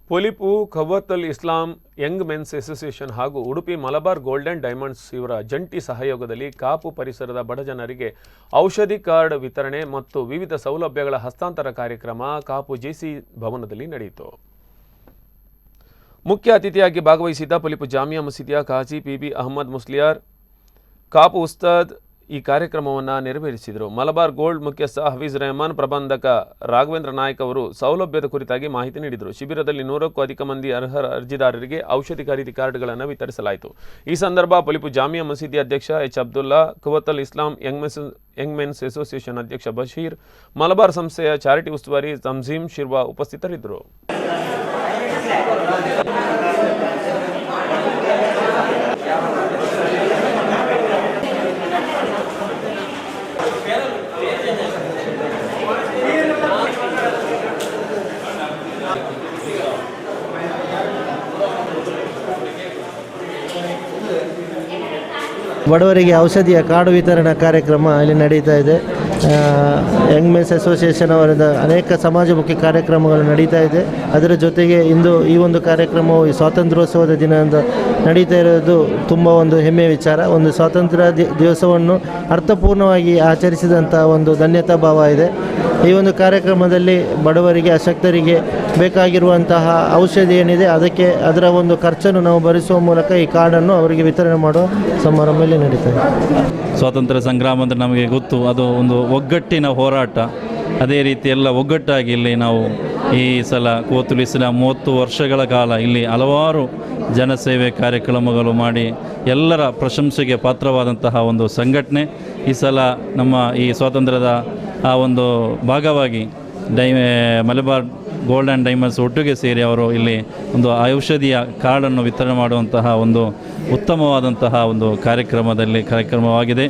ಪೊಲಿಪು ಖವತ್ತಲ್ ಇಸ್ಲಾಂ Young men's association ಹಾಗೂ Udupi Malabar golden diamonds ಇವರ ಜಂಟಿ ಸಹಯೋಗದಲ್ಲಿ ಕಾಪು ಪರಿಸರದ ಬಡಜನರಿಗೆ ಔಷಧಿ ಕಾರ್ಡ್ ವಿತರಣೆ ಮತ್ತು ವಿವಿಧ ಸೌಲಭ್ಯಗಳ ಹಸ್ತಾಂತರ ಕಾರ್ಯಕ್ರಮ ಕಾಪು ಜೆಸಿ ಭವನದಲ್ಲಿ ನಡೆಯಿತು. ಮುಖ್ಯ ಅತಿಥಿಯಾಗಿ ಭಾಗವಹಿಸಿದ್ದ ಪೊಲಿಪು ಜಾಮಿಯಾ ಮಸೀದಿಯ ಕಾಜಿ ಪಿಬಿ ಅಹಮದ್ ಮುಸ್ಲಿಯಾರ್ ಕಾಪು ಉಸ್ತಾದ್ ಈ ಕಾರ್ಯಕ್ರಮವನ್ನು ನೆರವೇರಿಸಿದರು. ಮಲಬಾರ್ ಗೋಲ್ಡ್ ಮುಖ್ಯಸ್ಥ ಹಫೀಜ್ ರೆಹಮಾನ್, ಪ್ರಬಂಧಕ ರಾಘವೇಂದ್ರ ನಾಯ್ಕ್ ಅವರು ಸೌಲಭ್ಯದ ಕುರಿತಾಗಿ ಮಾಹಿತಿ ನೀಡಿದರು. ಶಿಬಿರದಲ್ಲಿ 100ಕ್ಕೂ ಅಧಿಕ ಮಂದಿ ಅರ್ಹ ಅರ್ಜಿದಾರರಿಗೆ ಔಷಧಿ ಖರೀದಿ ಕಾರ್ಡ್ಗಳನ್ನು ವಿತರಿಸಲಾಯಿತು. ಈ ಸಂದರ್ಭ ಪೊಲಿಪು ಜಾಮಿಯಾ ಮಸೀದಿ ಅಧ್ಯಕ್ಷ ಎಚ್ ಅಬ್ದುಲ್ಲಾ, ಖವತ್ತಲ್ ಇಸ್ಲಾಂ ಯಂಗ್ ಮೆನ್ಸ್ ಅಸೋಸಿಯೇಷನ್ ಅಧ್ಯಕ್ಷ ಬಶೀರ್, ಮಲಬಾರ್ ಸಂಸ್ಥೆಯ ಚಾರಿಟಿ ಉಸ್ತುವಾರಿ ತಂಜೀಮ್ ಶಿರ್ವಾ ಉಪಸ್ಥಿತರಿದ್ದರು. ಬಡವರಿಗೆ ಔಷಧಿಯ ಕಾರ್ಡ್ ವಿತರಣಾ ಕಾರ್ಯಕ್ರಮ ಇಲ್ಲಿ ನಡೀತಾ ಇದೆ. ಯಂಗ್ ಮೆನ್ಸ್ ಅಸೋಸಿಯೇಷನ್ ಅವರಿಂದ ಅನೇಕ ಸಮಾಜಮುಖಿ ಕಾರ್ಯಕ್ರಮಗಳು ನಡೀತಾ ಇದೆ. ಅದರ ಜೊತೆಗೆ ಇಂದು ಈ ಒಂದು ಕಾರ್ಯಕ್ರಮವು ಈ ಸ್ವಾತಂತ್ರ್ಯೋತ್ಸವದ ದಿನದಂದು ನಡೀತಾ ಇರೋದು ತುಂಬ ಒಂದು ಹೆಮ್ಮೆಯ ವಿಚಾರ. ಒಂದು ಸ್ವಾತಂತ್ರ್ಯ ದಿವಸವನ್ನು ಅರ್ಥಪೂರ್ಣವಾಗಿ ಆಚರಿಸಿದಂಥ ಒಂದು ಧನ್ಯತಾ ಭಾವ ಇದೆ. ಈ ಒಂದು ಕಾರ್ಯಕ್ರಮದಲ್ಲಿ ಬಡವರಿಗೆ, ಅಶಕ್ತರಿಗೆ ಬೇಕಾಗಿರುವಂತಹ ಔಷಧಿ ಏನಿದೆ ಅದರ ಒಂದು ಖರ್ಚನ್ನು ನಾವು ಭರಿಸುವ ಮೂಲಕ ಈ ಕಾರ್ಡನ್ನು ಅವರಿಗೆ ವಿತರಣೆ ಮಾಡುವ ಸಮಾರಂಭ ಇಲ್ಲಿ ನಡೀತದೆ. ಸ್ವಾತಂತ್ರ್ಯ ಸಂಗ್ರಾಮ ಅಂದರೆ ನಮಗೆ ಗೊತ್ತು, ಅದು ಒಂದು ಒಗ್ಗಟ್ಟಿನ ಹೋರಾಟ. ಅದೇ ರೀತಿ ಎಲ್ಲ ಒಗ್ಗಟ್ಟಾಗಿ ಇಲ್ಲಿ ನಾವು ಈ ಸಲ ಖವತ್ತಲ್ ಇಸ್ಲಾಂ 30 ವರ್ಷಗಳ ಕಾಲ ಇಲ್ಲಿ ಹಲವಾರು ಜನಸೇವೆ ಕಾರ್ಯಕ್ರಮಗಳು ಮಾಡಿ ಎಲ್ಲರ ಪ್ರಶಂಸೆಗೆ ಪಾತ್ರವಾದಂತಹ ಒಂದು ಸಂಘಟನೆ. ಈ ಸಲ ನಮ್ಮ ಈ ಸ್ವಾತಂತ್ರ್ಯದ ಆ ಒಂದು ಭಾಗವಾಗಿ ಮಲಬಾರ್ ಗೋಲ್ಡ್ ಆ್ಯಂಡ್ ಡೈಮಂಡ್ಸ್ ಒಟ್ಟಿಗೆ ಸೇರಿ ಅವರು ಇಲ್ಲಿ ಒಂದು ಔಷಧಿಯ ಕಾರ್ಡನ್ನು ವಿತರಣೆ ಮಾಡುವಂತಹ ಒಂದು ಉತ್ತಮವಾದಂತಹ ಒಂದು ಕಾರ್ಯಕ್ರಮವಾಗಿದೆ.